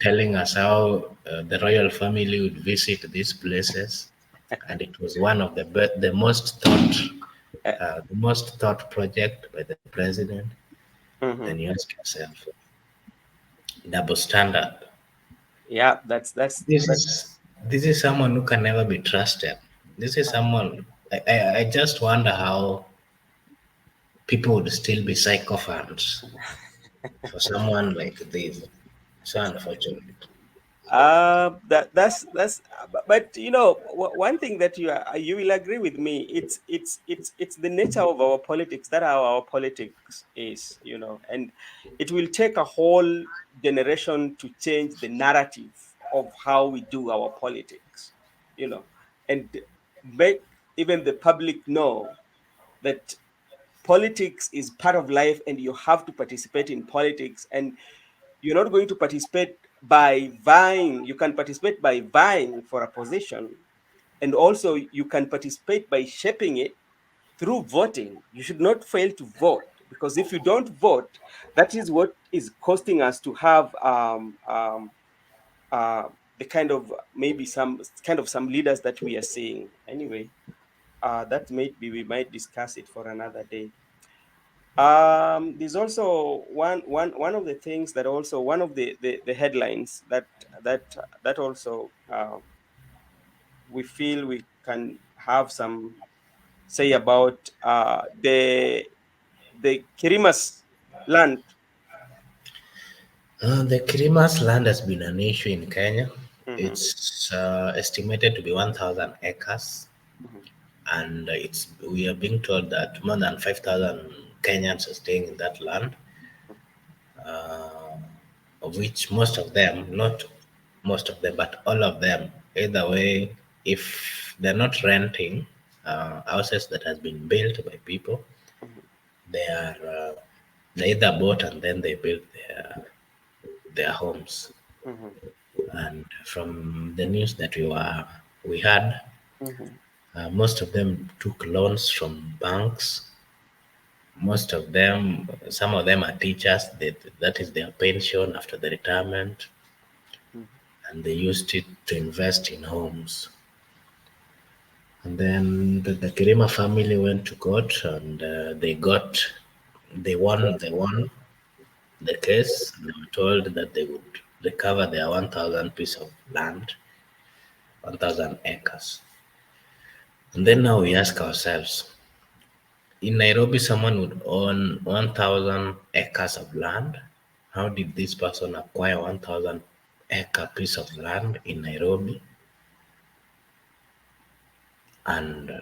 telling us how the royal family would visit these places, and it was one of the most thought project by the president. Then you ask yourself, double standard. Yeah, This is someone who can never be trusted. This is someone I just wonder how people would still be sycophants for someone like this. So unfortunate. but you know, one thing that you will agree with me, it's the nature of our politics, that how our politics is, you know, and it will take a whole generation to change the narrative of how we do our politics, you know, and make even the public know that politics is part of life and you have to participate in politics, and you're not going to participate by vying. You can participate by vying for a position, and also you can participate by shaping it through voting. You should not fail to vote, because if you don't vote, that is what is costing us to have uh, the kind of, maybe some leaders that we are seeing. Anyway, that maybe we might discuss it for another day. There's also one of the things that also, one of the headlines that also we feel we can have some say about the Kirima's land. The Kirima's land has been an issue in Kenya. Mm-hmm, It's estimated to be 1,000 acres, mm-hmm, and we are being told that more than 5,000 Kenyans are staying in that land, uh, of which most of them, not most of them, but all of them, either way, if they're not renting houses that has been built by people, they are they either bought and then they built their homes. mm-hmm, And from the news that we had, mm-hmm, most of them took loans from banks. Most of them, some of them are teachers. That is their pension after the retirement, and they used it to invest in homes. And then the Kirima family went to court, and they won the case. They were told that they would recover their 1,000 piece of land, 1,000 acres. And then now we ask ourselves, in Nairobi, someone would own 1,000 acres of land. How did this person acquire 1,000 acre piece of land in Nairobi? And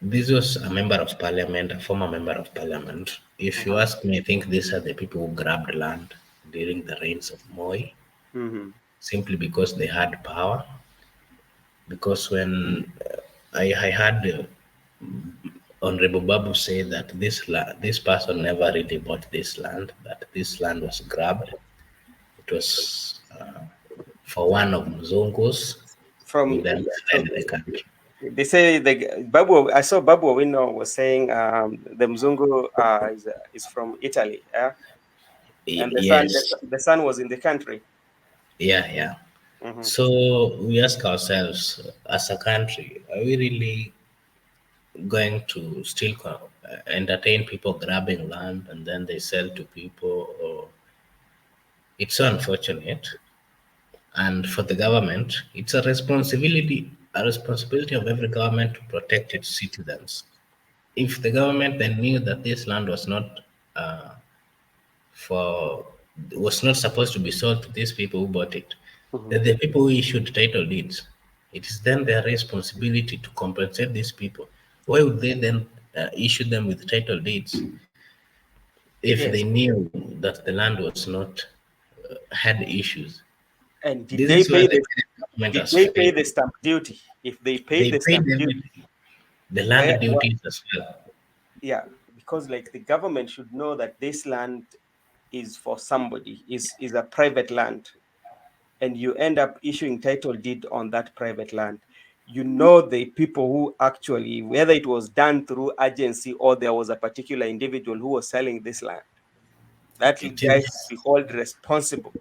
this was a member of parliament, a former member of parliament. If you ask me, I think these are the people who grabbed land during the reigns of Moi, mm-hmm, simply because they had power. Because when I had Honorable Babu say that this person never really bought this land, that this land was grabbed. It was for one of Mzungus who from then fled the country. they say the Babu. I saw Babu Owino was saying the Mzungu is from Italy, yeah? And Yes, the son was in the country. yeah. Mm-hmm. So we ask ourselves, as a country, are we really going to still entertain people grabbing land and then they sell to people? Or it's so unfortunate. And for the government, it's a responsibility of every government to protect its citizens. If the government then knew that this land uh, for was not supposed to be sold to these people who bought it, Mm-hmm. then the people who issued title deeds, it is then their responsibility to compensate these people. Why would they then issue them with title deeds if they Yes. knew that the land was not had issues? And This is where the government did has they pay failed. the stamp duty? If they paid They the paid stamp duty, everything, the where land duties as well. yeah, because like the government should know that this land is for somebody, is a private land, and you end up issuing title deed on that private land. You know the people who actually, whether it was done through agency or there was a particular individual who was selling this land, that It guy should is be held responsible.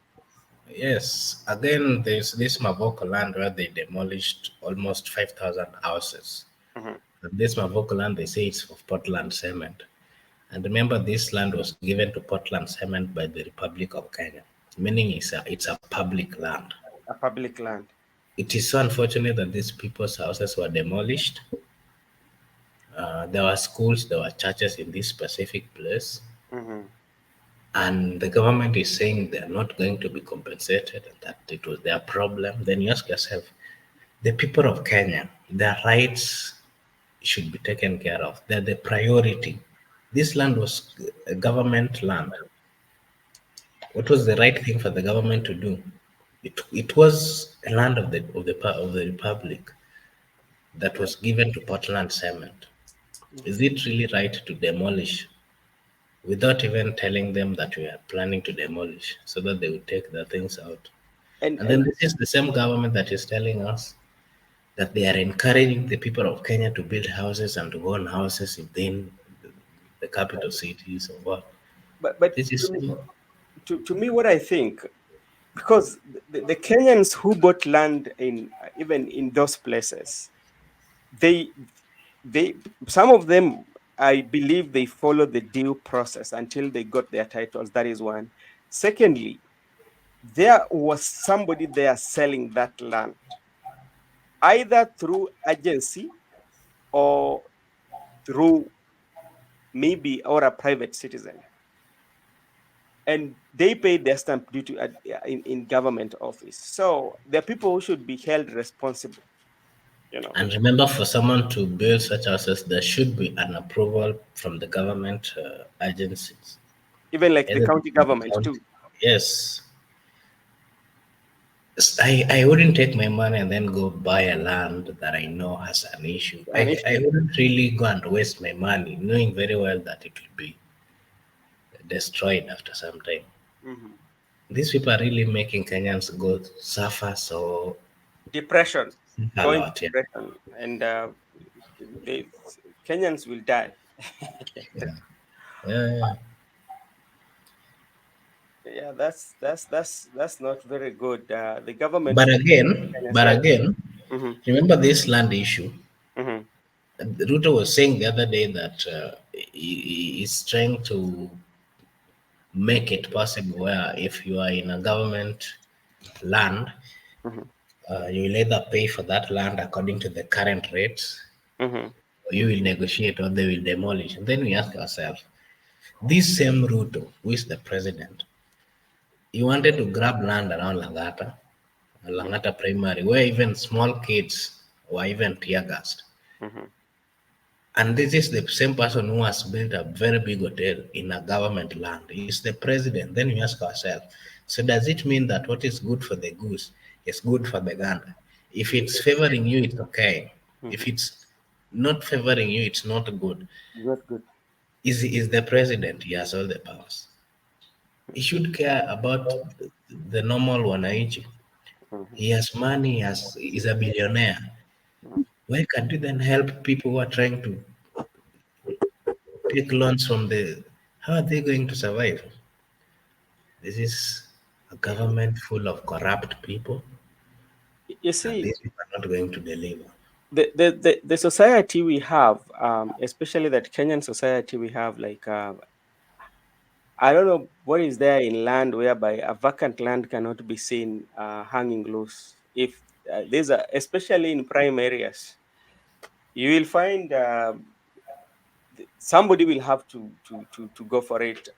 Yes, again, there's this Mavoko land where they demolished almost 5,000 houses. Hmm. And this Mavoko land, they say it's of Portland cement. And remember, this land was given to Portland cement by the Republic of Kenya, meaning it's a public land. A public land. It is so unfortunate that these people's houses were demolished. There were schools, there were churches in this specific place, Hmm. and the government is saying they are not going to be compensated and that it was their problem. Then you ask yourself, the people of Kenya, their rights should be taken care of. They're the priority. This land was a government land. What was the right thing for the government to do? It was a land of the republic that Yeah. was given to Portland Cement. Is it really right to demolish without even telling them that we are planning to demolish so that they will take the things out? And then And this is the same government that is telling us that they are encouraging the people of Kenya to build houses and to own houses within the capital cities or what. but This is to me, what I think, because the Kenyans who bought land in even in those places, they they some of them, I believe, they followed the due process until they got their titles. That is one. Secondly, there was somebody there selling that land, either through agency or through maybe or a private citizen, and they paid their stamp duty in government office. So there are people who should be held responsible. You know, And remember, for someone to build such houses, there should be an approval from the government agencies. even like the Either county the government county. too. Yes. I wouldn't take my money and then go buy a land that I know has an issue. An I issue. wouldn't really go and waste my money knowing very well that it will be destroyed after some time. Mhm. These people are really making Kenyans go suffer so Depression, a going to lot. Yeah. depression, and they, Kenyans will die. Yeah. Yeah, yeah. Yeah, that's not very good. The government But should again, kind of but say, again, hmm, remember this land issue. hmm, Ruto was saying the other day that he is trying to make it possible where if you are in a government land, hmm, you will either pay for that land according to the current rates, hmm, or you will negotiate, or they will demolish. And then we ask ourselves, this same Ruto, who is the president, he wanted to grab land around Langata Primary, where even small kids were even tear gassed. hmm. And this is the same person who has built a very big hotel in a government land. He's the president. Then we ask ourselves, so does it mean that what is good for the goose is good for the gander? If it's favoring you, it's okay. If Hmm. it's not favoring you, it's not good. Good, good. Is the president? He has all the powers. He should care about the normal wananchi. Hmm. He has money, he's a billionaire. Why can't you then help people who are trying to take loans from the, how are they going to survive? This is a government full of corrupt people, You and see, these people are not going to deliver. the society we have, especially that Kenyan society we have, like I don't know what is there in land whereby a vacant land cannot be seen hanging loose. If there's a, especially in prime areas, you will find somebody will have to go for it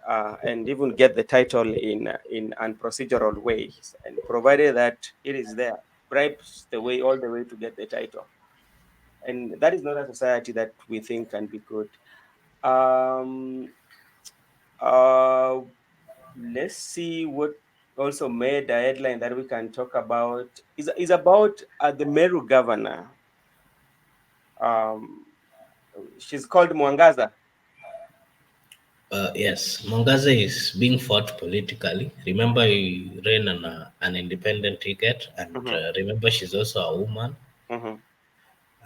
and even get the title in unprocedural ways, and provided that it is there, bribes the way all the way to get the title, and that is not a society that we think can be good. Um, uh, let's see what also made a headline that we can talk about is about the Meru governor. Um, she's called Mwangaza. Yes, Mongaza is being fought politically. Remember, he ran on an independent ticket, and Hmm. remember, she's also a woman, Hmm.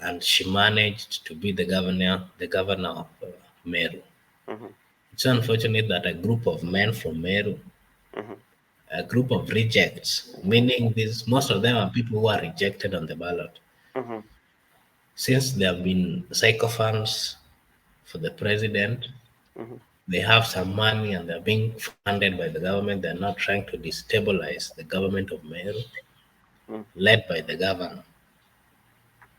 and she managed to be the governor of Meru. Hmm. It's unfortunate that a group of men from Meru Hmm. a group of rejects, meaning these most of them are people who are rejected on the ballot. Mm-hmm. Since they have been sycophants for the president, Mm-hmm. they have some money and they're being funded by the government. They're not trying to destabilize the government of Meru, led by the governor.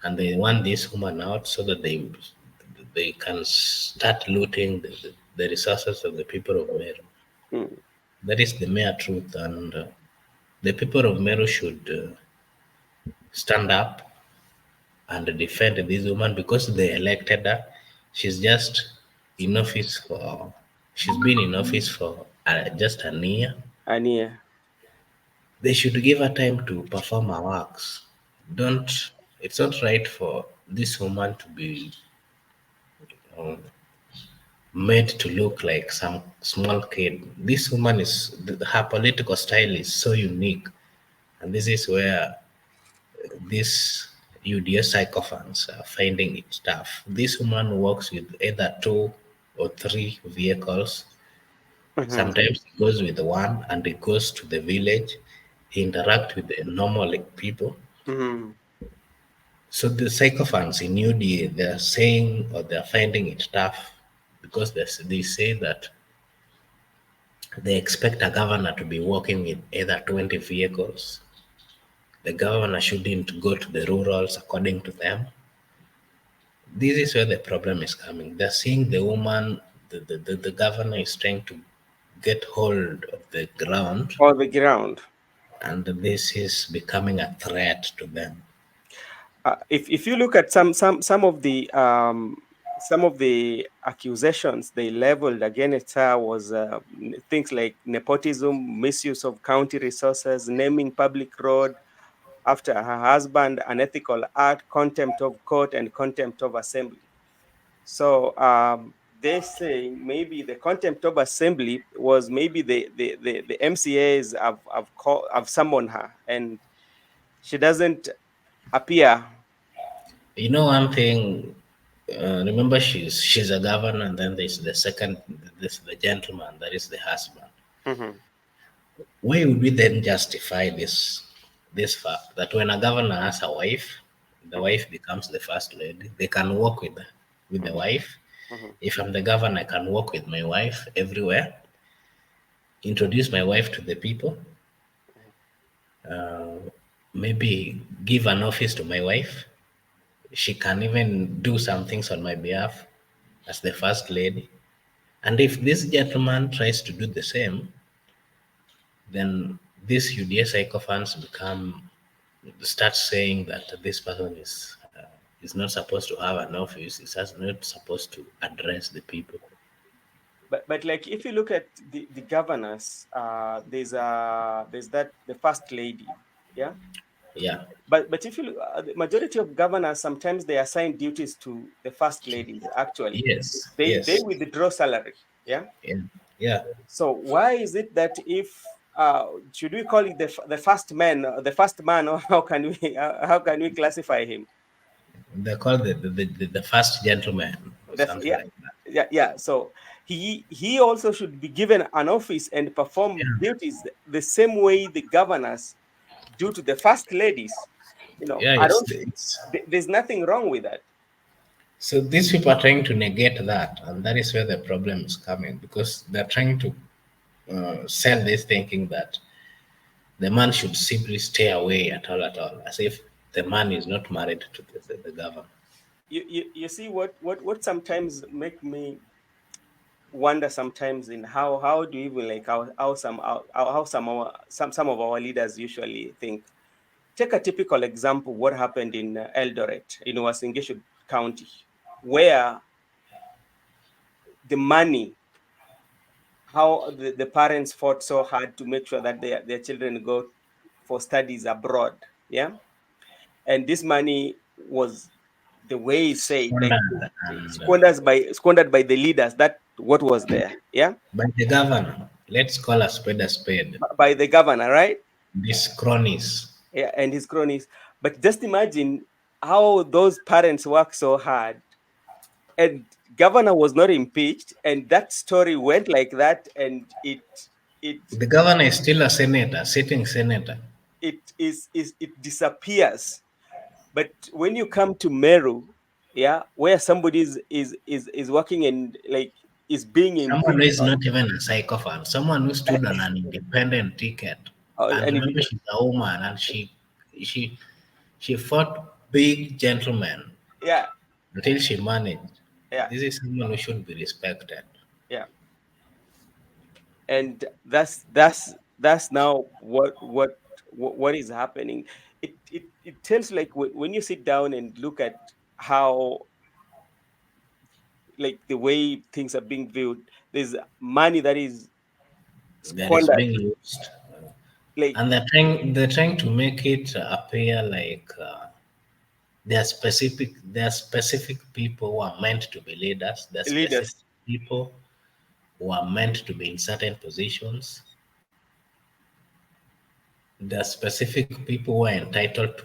And they want this woman out so that they can start looting the resources of the people of Meru. Mm-hmm. That is the mere truth. And the people of Meru should stand up and defend this woman because they elected her. She's just in office for, she's been in office for just a year. And yeah. They should give her time to perform her works. Don't, it's not right for this woman to be um, made to look like some small kid. This woman is, her political style is so unique. And this is where these UDS sycophants are finding it tough. This woman works with either two or three vehicles. Mm-hmm. Sometimes he goes with one and he goes to the village. He interacts with the normal like, people. Mm-hmm. So the sycophants in UDA, they're saying or they're finding it tough because they say that they expect a governor to be working with either 20 vehicles. The governor shouldn't go to the rurals according to them. This is where the problem is coming. They're seeing the woman, the governor is trying to get hold of the ground, On the ground. and this is becoming a threat to them. If you look at some of the accusations they leveled against her was things like nepotism, misuse of county resources, naming public road after her husband, unethical act, contempt of court, and contempt of assembly. So they say maybe the contempt of assembly was maybe the MCAs have summoned her and she doesn't appear. You know one thing. Remember, she's a governor, and then there's the second, this the gentleman, that is the husband. Mhm, Why would we then justify this fact that when a governor has a wife, the mhm, wife becomes the first lady? They can work with the mhm, wife. mhm, If I'm the governor, I can work with my wife everywhere, introduce my wife to the people, uh, maybe give an office to my wife. She can even do some things on my behalf as the first lady. And if this gentleman tries to do the same, then these UDA sycophants start saying that this person is not supposed to have an office. Is not supposed to address the people. but like if you look at the governors, there's that the first lady, yeah. Yeah. But if you look, the majority of governors sometimes they assign duties to the first ladies. Actually, Yes. they Yes. withdraw salary, yeah. Yeah. Yeah. So why is it that if should we call it the first man, the first man, or how can we classify him? They call the first gentleman or something Yeah, like that. yeah. So he also should be given an office and perform Yeah. duties the same way the governors do to the first ladies. Yeah. I don't. There's nothing wrong with that. So these people are trying to negate that, and that is where the problem is coming because they're trying to sell this thinking that the man should simply stay away at all, as if the man is not married to the governor. You see what sometimes make me wonder sometimes in how do even like how some of our leaders usually think. Take a typical example what happened in Eldoret in Wasingishu County, where the money, how the parents fought so hard to make sure that their children go for studies abroad, yeah. And this money was the way it said like Squandered and squandered by the leaders, that what was there, yeah. by the governor. Let's call a spade. By the governor, right? These cronies. Yeah, and his cronies. But just imagine how those parents work so hard, and governor was not impeached, and that story went like that, and it. it The governor is still a senator, sitting senator. it disappears. But when you come to Meru, yeah, where somebody is working and like is being Someone who impeached is not even a psychopath, someone who stood on an independent ticket. And and remember, she's a woman, and she she fought big gentlemen yeah, until she managed. yeah, This is someone who should be respected. yeah. And that's now what is happening. It tells like when you sit down and look at how like the way things are being viewed, there's money that is That is squandered being used. like And they're trying to make it appear like there are specific people who are meant to be leaders. There are specific leaders. people who are meant to be in certain positions. There are specific people who are entitled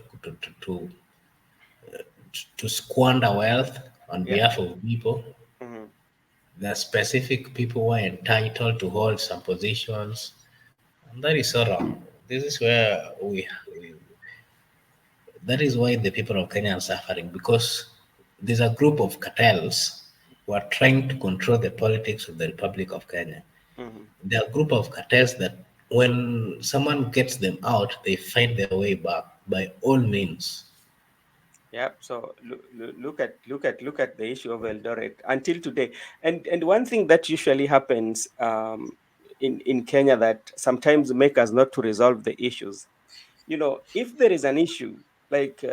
to squander wealth on Yeah. behalf of people. Hmm. There are specific people who are entitled to hold some positions. And that is so wrong. This is where we that is why the people of Kenya are suffering, because there's a group of cartels who are trying to control the politics of the Republic of Kenya. Hmm. There are a group of cartels that when someone gets them out, they find their way back by all means. Yep. So look at the issue of Eldoret until today, and one thing that usually happens in Kenya that sometimes make us not to resolve the issues. If there is an issue like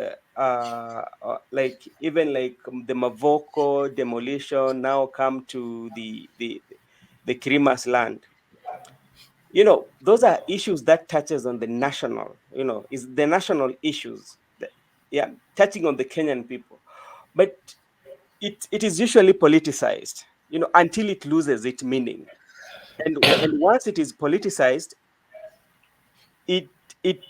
even like the Mavoko demolition now come to the Kirima's land. Those are issues that touches on the national. Is the national issues that, yeah, touching on the Kenyan people, but it is usually politicized. Until it loses its meaning, and once it is politicized, it it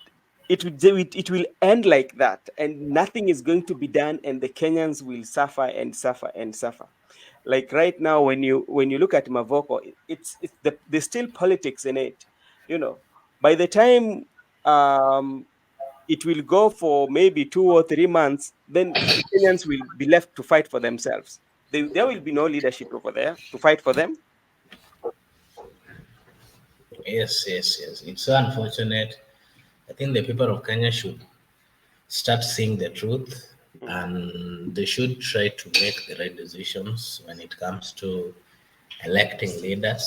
it will end like that, and nothing is going to be done, and the Kenyans will suffer and suffer and suffer. Like right now, when you look at Mavoko, there's still politics in it. you know by the time um it will go for maybe 2 or 3 months, then the Kenyans will be left to fight for themselves. There will be no leadership over there to fight for them. Yes, yes, yes. It's so unfortunate. I think the people of Kenya should start seeing the truth, Mhm, and they should try to make the right decisions when it comes to electing leaders.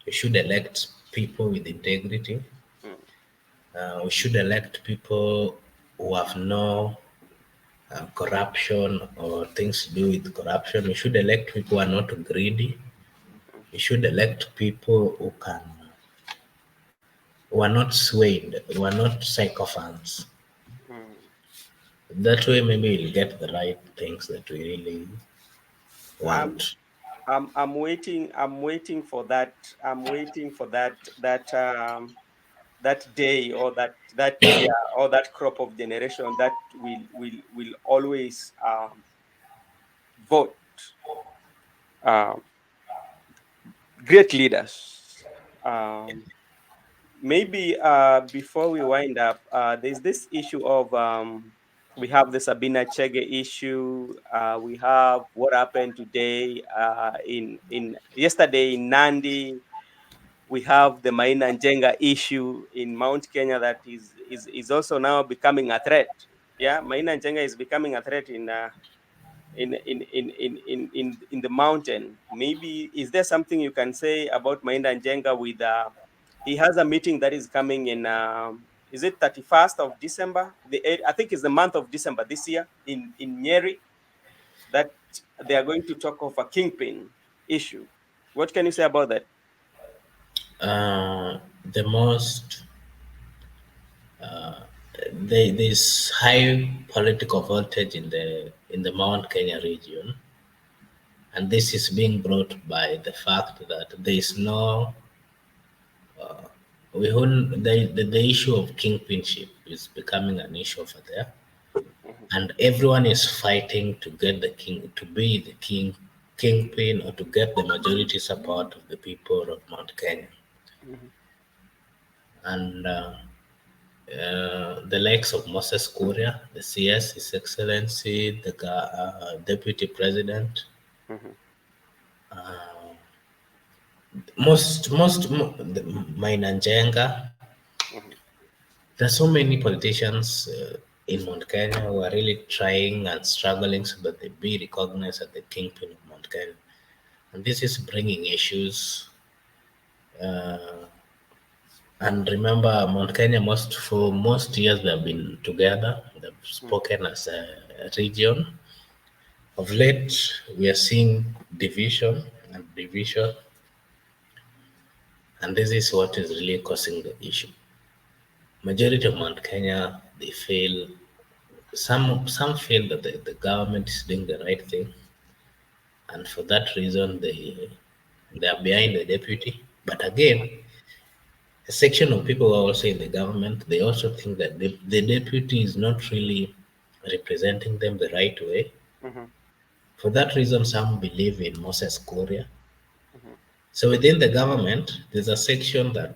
We should elect people with integrity. mhm, We should elect people who have no corruption or things to do with corruption. We should elect people who are not greedy. We should elect people who are not swayed, who are not sycophants. mhm. That way, maybe we'll get the right things that we really I'm want. I'm waiting for that. I'm waiting for that day, or that year, or that crop of generation that will always vote um, great leaders. Um, Maybe before we wind up, there's this issue of we have the Sabina Chege issue. We have what happened today in yesterday in Nandi. We have the Maina Njenga issue in Mount Kenya that is also now becoming a threat. Yeah, Maina Njenga is becoming a threat in the mountain. Maybe is there something you can say about Maina Njenga with he has a meeting that is coming in is it 31st of December? I think it's the month of December this year in Nyeri, that they are going to talk of a kingpin issue. What can you say about that? The most there's high political voltage in the Mount Kenya region, and this is being brought by the fact that there is no we hold the issue of kingpinship is becoming an issue over there, Mhm, and everyone is fighting to get the king to be the kingpin or to get the majority support of the people of Mount Kenya. and the likes of Moses Kuria, the CS, His Excellency, the Deputy President, Mhm. Mainanjenga. Mhm. There's so many politicians in Mount Kenya who are really trying and struggling so that they be recognized as the kingpin of Mount Kenya. And this is bringing issues. Uh, and remember, Mount Kenya, for most years, they have been together. They've Mhm. spoken as a region. Of late, we are seeing division and division, and this is what is really causing the issue. Majority of Mount Kenya, they feel some feel that the government is doing the right thing, and for that reason they are behind the deputy. But again, a section of people who are also in the government, they also think that the deputy is not really representing them the right way. Mhm. For that reason, some believe in Moses Korea. Mhm. So within the government, there's a section that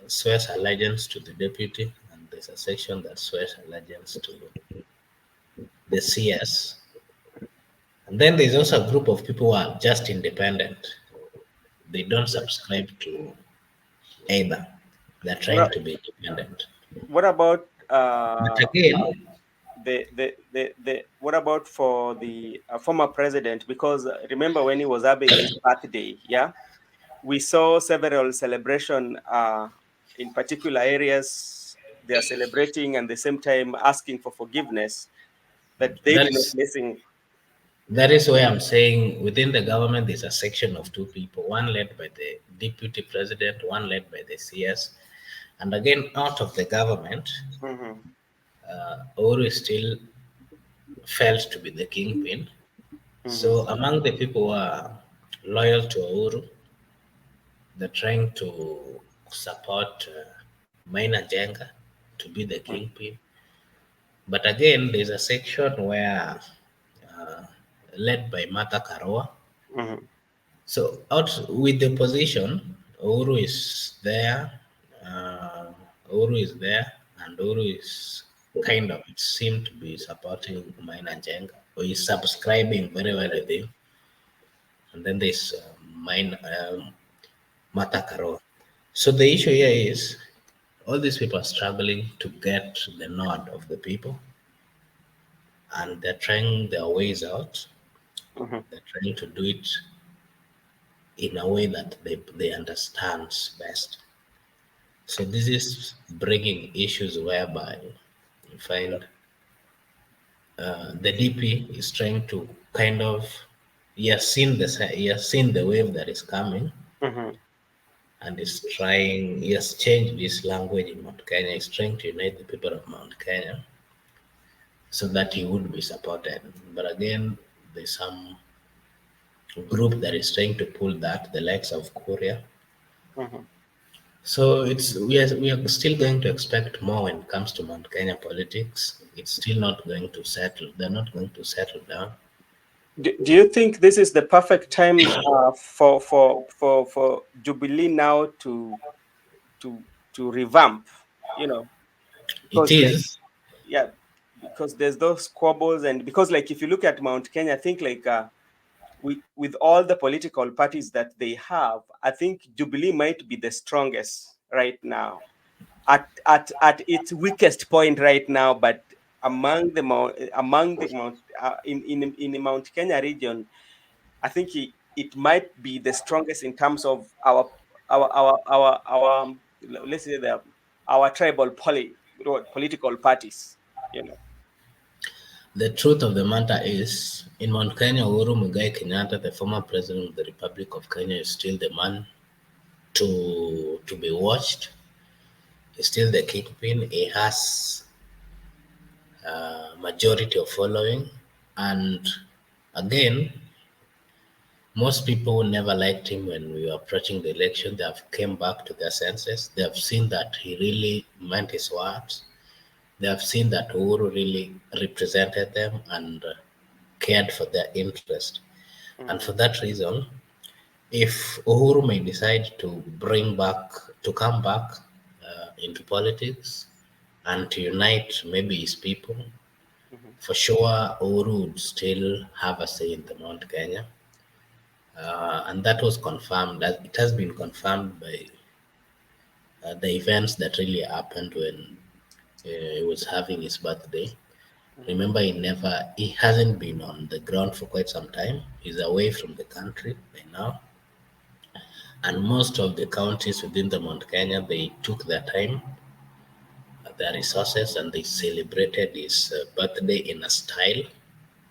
swears allegiance to the deputy, and there's a section that swears allegiance to the CS. And then there's also a group of people who are just independent. They don't subscribe to either. They're trying What to be independent. what about But again, the what about for the former president? Because remember when he was having his birthday, yeah, we saw several celebration in particular areas. They are celebrating and the same time asking for forgiveness that they that did not is listen. that is why I'm saying within the government there's a section of two people, one led by the deputy president, one led by the CS. And again, out of the government, Mhm. Oru is still felt to be the kingpin. Mhm. So among the people who are loyal to Ouru, they're trying to support Maina Jenga to be the kingpin. But again, there's a section where, uh, led by Martha Karua. Mhm. So out with the position, Ouru is there. Uh, Ouru is there, and Ouru is kind of it seemed to be supporting Maina Jenga, or is subscribing very well with him. And then there's Martha Karua. So the issue here is all these people are struggling to get the nod of the people, and they're trying their ways out. Mhm. They're trying to do it in a way that they understand best. So this is bringing issues whereby you find the DP is trying to kind of he has seen the wave that is coming, Mhm. and he has changed his language in Mount Kenya. He's trying to unite the people of Mount Kenya so that he would be supported. But again, there's some group that is trying to pull that, the likes of Korea. Mhm. So we are still going to expect more when it comes to Mount Kenya politics. It's still not going to settle. They're not going to settle down. Do you think this is the perfect time for Jubilee now to to revamp? You know, It because like is. yeah, because there's those squabbles and because like if you look at Mount Kenya, I think like with all the political parties that they have, I think Jubilee might be the strongest right now at its weakest point right now, but among the Mount in the Mount Kenya region, I think it might be the strongest in terms of our let's say our tribal political parties. You know. The truth of the matter is, in Mount Kenya, Uhuru Muigai Kenyatta, the former president of the Republic of Kenya, is still the man to be watched. He's still the kingpin. He has a majority of following, and again, most people never liked him when we were approaching the election. They have came back to their senses. They have seen that he really meant his words. They have seen that Uhuru really represented them and cared for their interest. And for Mhm. that reason, if Uhuru may decide to come back into politics and to unite maybe his people. Mhm. For sure, Uhuru would still have a say in the Mount Kenya, and that was confirmed. That it has been confirmed by the events that really happened when he was having his birthday. Mhm. Remember, he hasn't been on the ground for quite some time. He's away from the country by now, and most of the counties within the Mount Kenya they took their time, their resources, and they celebrated his birthday in a style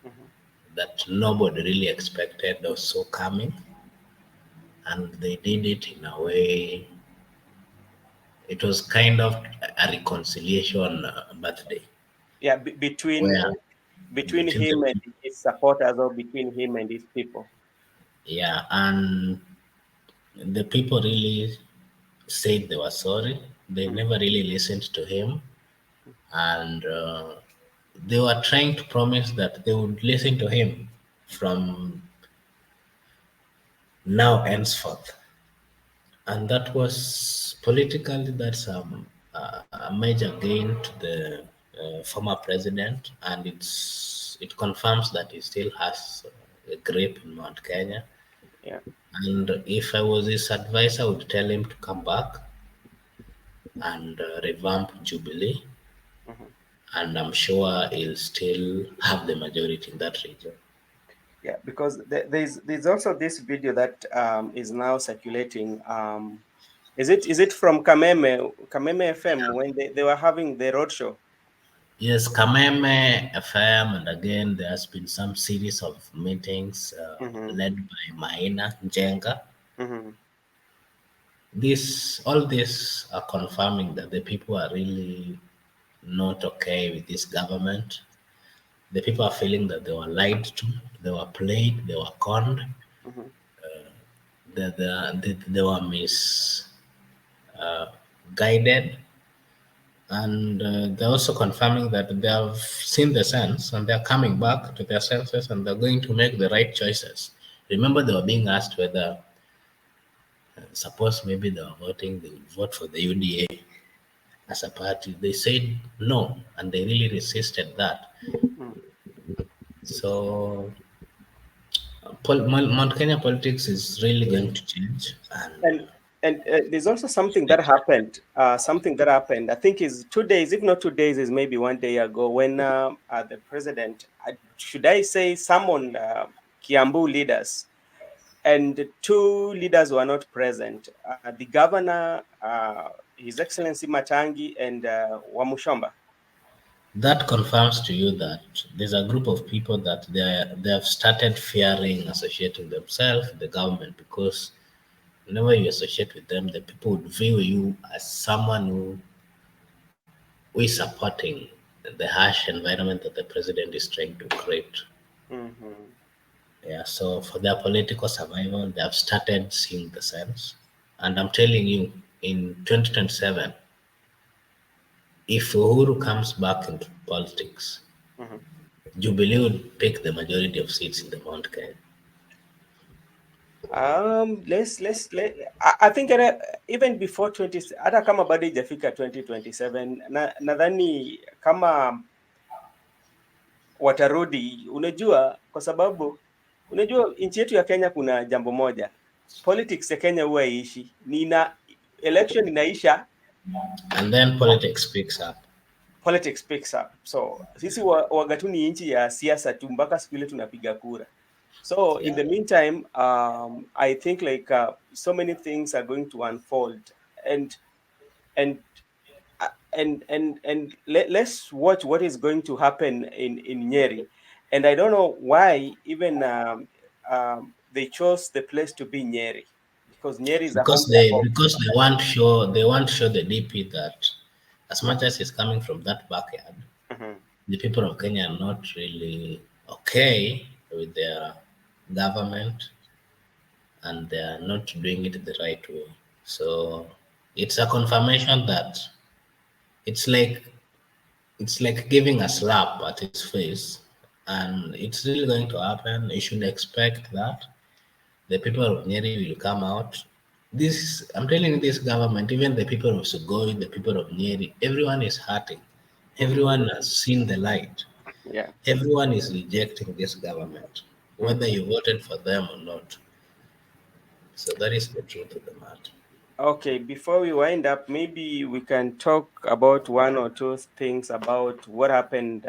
Mhm. that nobody really expected or saw coming, and they did it in a way. It was kind of a reconciliation birthday Yeah, where between between the him and people, his supporters, or between him and his people. yeah, and the people really said they were sorry. They Mhm. never really listened to him, and they were trying to promise that they would listen to him from now henceforth. And that was politically a major gain to the former president, and it confirms that he still has a grip in Mount Kenya. Yeah. And if I was his advisor, I would tell him to come back and revamp Jubilee, Mhm. and I'm sure he'll still have the majority in that region. Yeah, because there's also this video that is now circulating. Is it from Kameme FM when they were having the roadshow? Yes, Kameme FM, and again, there has been some series of meetings Mm-hmm. led by Maina Njenga. Mm-hmm. All this are confirming that the people are really not okay with this government. The people are feeling that they were lied to, they were played, they were conned, Mm-hmm. they were misguided, and they're also confirming that they have seen the sense and they're coming back to their senses and they're going to make the right choices. Remember, they were being asked whether, suppose maybe they were voting, they would vote for the UDA as a party. They said no, and they really resisted that. Mm. So, Mount Kenya politics is really going to change, and And there's also something that happened. Something that happened. I think is 2 days, if not 2 days, is maybe one day ago when the president, should I say, summoned Kiambu leaders, and two leaders were not present. The governor, His Excellency Matangi, and Wamushomba. that confirms to you that there's a group of people that they have started fearing associating themselves with the government, because whenever you associate with them, the people would view you as someone who is supporting the harsh environment that the president is trying to create. Mm-hmm. Yeah, so for their political survival, they have started seeing the sense. And I'm telling you, in 2027, if Uhuru comes back into politics, Mm-hmm. Jubilee would pick the majority of seats in the Mount Kenya. I think even before 20, hata kama bado ijafika 2027, nadhani kama watarudi, unajua, kwa sababu unajua nchi yetu ya Kenya kuna jambo moja, politics ya Kenya huwa iishi, election inaisha, And then politics picks up. politics picks up. So sisi wagatu ni nchi ya siasa tu mpaka siku ile tunapiga kura. So in Yeah. the meantime, I think like so many things are going to unfold, and and let's watch what is going to happen in Nyeri. And I don't know why even they chose the place to be Nyeri, because Nyeri is a home of. Because they want to show the DP that as much Mhm, as it's coming from that backyard, mhm, the people of Kenya are not really okay with their government, and they are not doing it the right way. So it's a confirmation that it's like it's like giving a slap at his face, and it's really going to happen. You should expect that the people of Nyeri will come out. This, I'm telling you, this government, even the people of Sugoi, the people of Nyeri, everyone is hurting. Hmm. Everyone has seen the light. Yeah. Everyone is rejecting this government, whether Hmm. you voted for them or not. So that is the truth of the matter. Okay, before we wind up, maybe we can talk about one or two things about what happened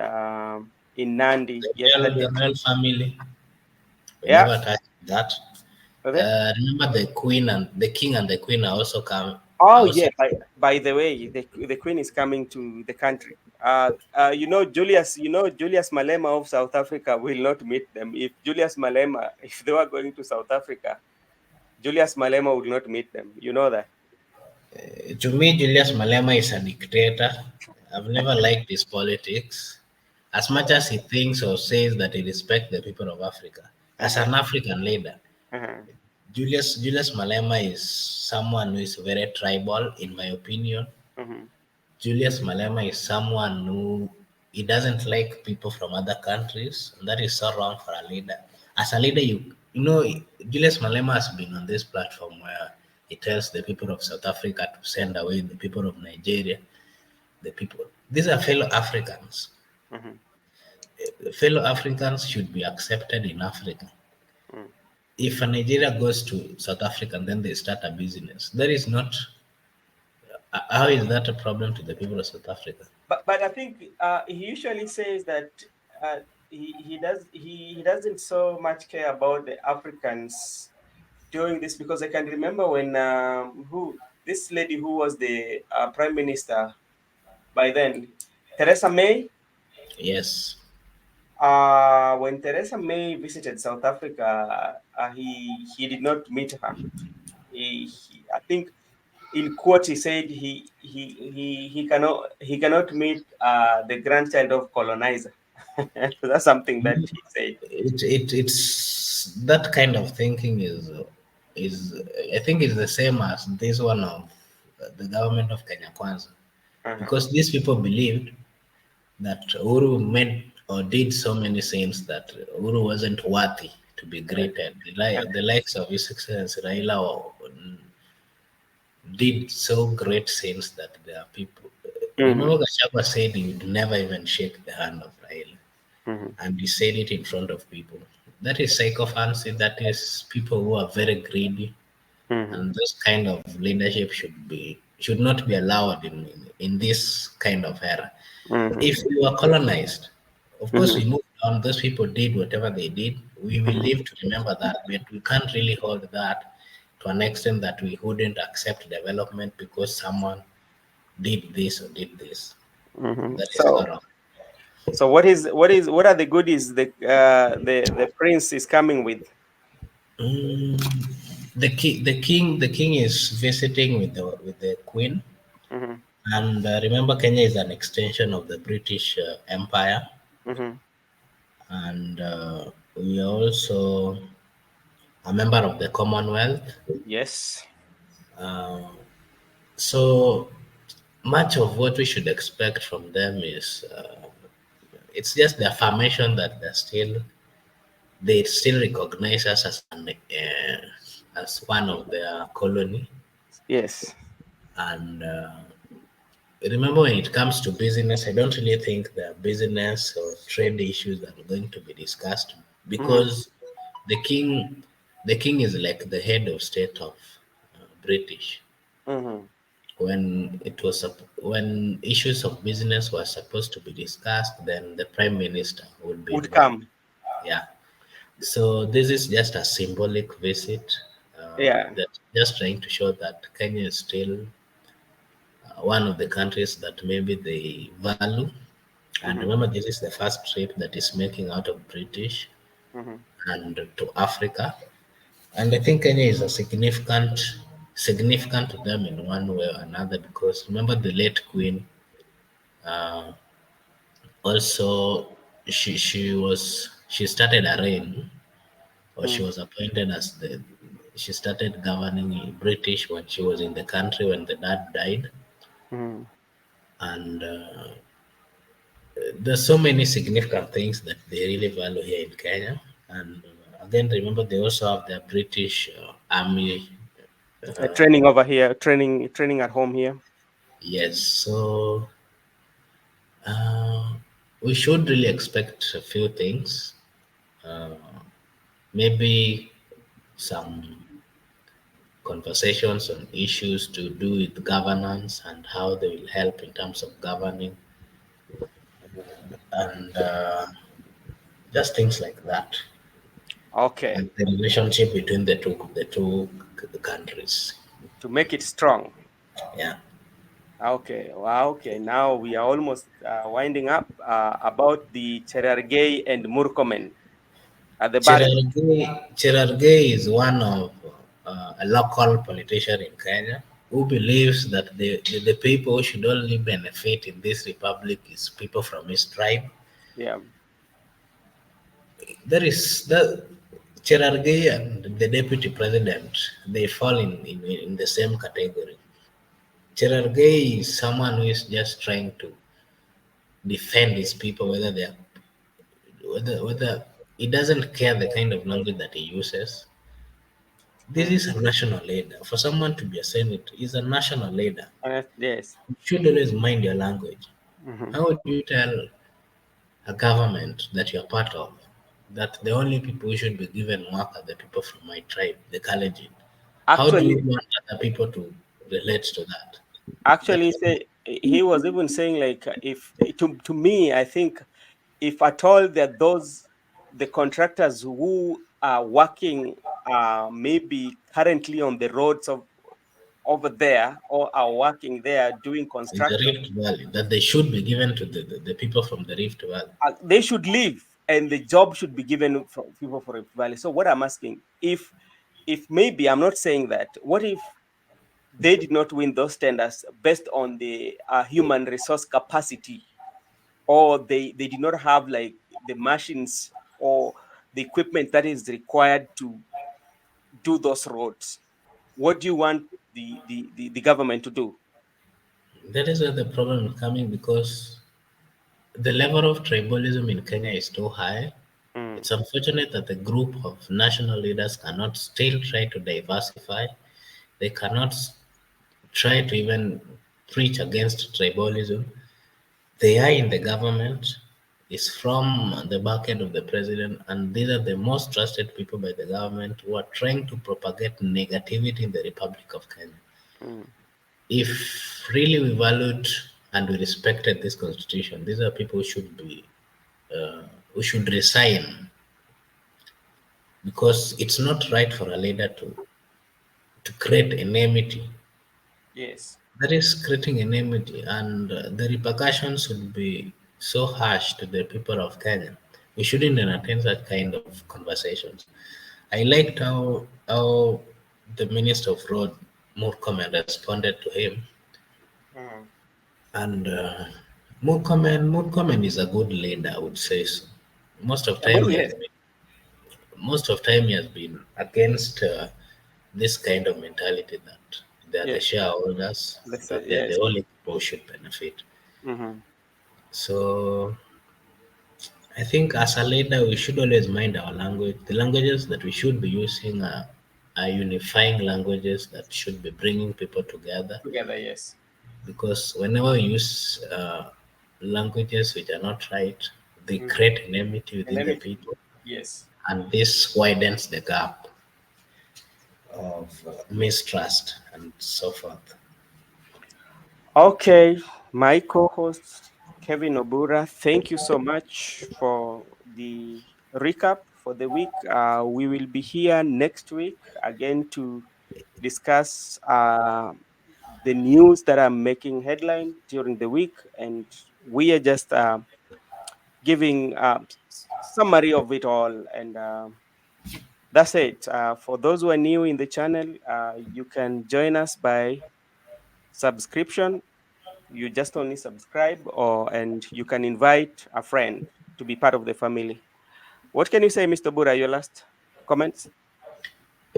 in Nandi yesterday. The royal family, we Yeah. never touched that. Okay. Remember the queen and the king and the queen are also come. Oh Are also yeah. By the way, the queen is coming to the country. Julius Malema of South Africa will not meet them. If Julius Malema, if they were going to South Africa, Julius Malema would not meet them. You know that. to me, Julius Malema is a dictator. I've never liked his politics. As much as he thinks or says that he respects the people of Africa, as Uh-huh. an African leader, Uh-huh. Julius Malema is someone who is very tribal, in my opinion. Uh-huh. Julius Malema is someone who he doesn't like people from other countries, and that is so wrong for a leader. As a leader, you know Julius Malema has been on this platform where he tells the people of South Africa to send away the people of Nigeria. The people, these are fellow Africans. Uh-huh. Fellow Africans should be accepted in Africa. Uh-huh. If a Nigeria goes to South Africa and then they start a business, that is not. How is that a problem to the people of South Africa? But I think he usually says that uh, he doesn't so much care about the Africans doing this, because I can remember when who this lady who was the prime minister by then, Theresa May. Yes. When Theresa May visited South Africa, he did not meet her. I think in quote he said he cannot meet the grandchild of colonizer. That's something that he said. It's that kind of thinking is I think it's the same as this one of the government of Kenya Kwanza, Uh-huh. because these people believed that Uhuru made or did so many things that Uhuru wasn't worthy to be greeted. The likes of His Excellency Raila did so great things that there are people. Remember, Mm-hmm. Gachagua said he would never even shake the hand of Raila, Mm-hmm. and he said it in front of people. That is sycophancy. That is people who are very greedy, Mm-hmm. and this kind of leadership should not be allowed in this kind of era. If Mm-hmm. we were colonized, of course Mm-hmm. we moved on. Those people did whatever they did. We will live to remember that, but we can't really hold that to an extent that we wouldn't accept development because someone did this or did this. Mm-hmm. That is So so wrong. what are the goodies the prince is coming with? Mm, the king is visiting with the queen, Mm-hmm. and remember, Kenya is an extension of the British Empire, Mm-hmm. and we are also a member of the Commonwealth. Yes. Uh, so much of what we should expect from them is it's just the affirmation that they still recognize us as one of their colony. Yes. And remember, when it comes to business, I don't really think there are business or trade issues that are going to be discussed, Mm-hmm. because the king, the king is like the head of state of British. Mm-hmm. When issues of business were supposed to be discussed, then the prime minister would be Would involved. come. Yeah. So this is just a symbolic visit. Yeah. That just trying to show that Kenya is still one of the countries that maybe they value. And Mm-hmm. remember, this is the first trip that is making out of British Mm-hmm. and to Africa. And I think Kenya is a significant to them in one way or another, because remember the late Queen uh, also she started a reign, or she was appointed as the she started governing British when she was in the country when the dad died, Mm-hmm. and there's so many significant things that they really value here in Kenya. And again, remember they also have their British army Training over here, training at home here. Yes, so uh, we should really expect a few things. Uh, Maybe some conversations on issues to do with governance and how they will help in terms of governing and just things like that, Okay, and the relationship between the two countries. to make it strong. Yeah. Okay, wow, okay. Now we are almost winding up about the Cherargei and Murkomen at the back. Cherargei is one of a local politician in Kenya who believes that the people who should only benefit in this republic is people from his tribe. Yeah. There is the Cherargei and the deputy president, they fall in the same category. Cherargei is someone who is just trying to defend his people, whether he doesn't care the kind of language that he uses. This Mm. is a national leader. For someone to be a senator, he's a national leader. Yes. You should always mind your language. Hmm. How would you tell a government that you're part of that the only people who should be given work are the people from my tribe, the Kalenjin? How do you Actually, want other people to relate to that? actually, That's say he was even saying like if to me, I think if at all that those the contractors who are working maybe currently on the roads of over there or are working there doing in the construction, Rift Valley, that they should be given to the people from the Rift Valley. they should leave and the job should be given from people for Rift Valley. So what I'm asking, if maybe I'm not saying that, what if they did not win those tenders based on the human resource capacity, or they did not have like the machines or the equipment that is required to do those roads? What do you want the government to do? That is where the problem is coming because the level of tribalism in Kenya is too high. Mm, It's unfortunate that the group of national leaders cannot still try to diversify. They cannot try to even preach against tribalism. They are in the government, is from the back end of the president, and these are the most trusted people by the government who are trying to propagate negativity in the Republic of Kenya. mm, If really we valued and we respected this constitution, these are people who should resign because it's not right for a leader to create enmity. yes. That is creating enmity, and the repercussions would be so harsh to the people of Kenya. We shouldn't entertain such kind of conversations. I liked how the Minister of Road, Murkomen, responded to him, Mm. and Murkomen is a good leader, I would say so. Most of But time he has yes, been most of time he has been against this kind of mentality that they are the yes, shareholders, let's say that they are yes. the only people who should benefit. Hmm. So I think as a leader, we should always mind our language. The languages that we should be using are unifying languages that should be bringing people together. Together, yes. Because whenever we use languages which are not right, they Mm. create enmity And within let the me, people, yes. and this widens the gap of mistrust and so forth. Okay, my co-host Kevin Obura, thank you so much for the recap for the week. We will be here next week again to discuss the news that are making headline during the week, and we are just giving summary of it all. And that's it. For those who are new in the channel, you can join us by subscription. You just only subscribe, or and you can invite a friend to be part of the family. What can you say, Mr. Bura? Your last comments?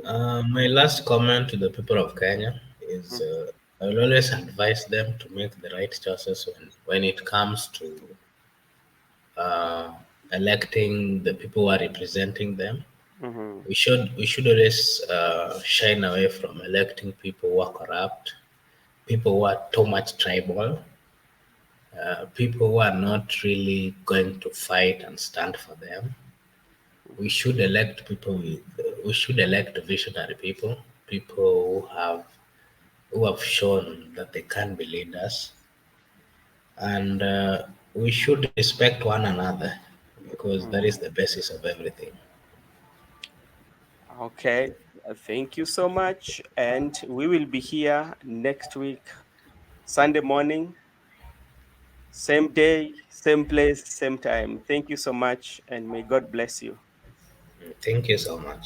My last comment to the people of Kenya is Mm. I will always advise them to make the right choices when it comes to uh, electing the people who are representing them. Mm-hmm. We should always shine away from electing people who are corrupt, people who are too much tribal, people who are not really going to fight and stand for them. We should elect people with. We should elect visionary people, people who have shown that they can be leaders, and we should respect one another because that is Mm-hmm. the basis of everything. Okay. Thank you so much. And we will be here next week, Sunday morning, same day, same place, same time. Thank you so much, and may God bless you. Thank you so much.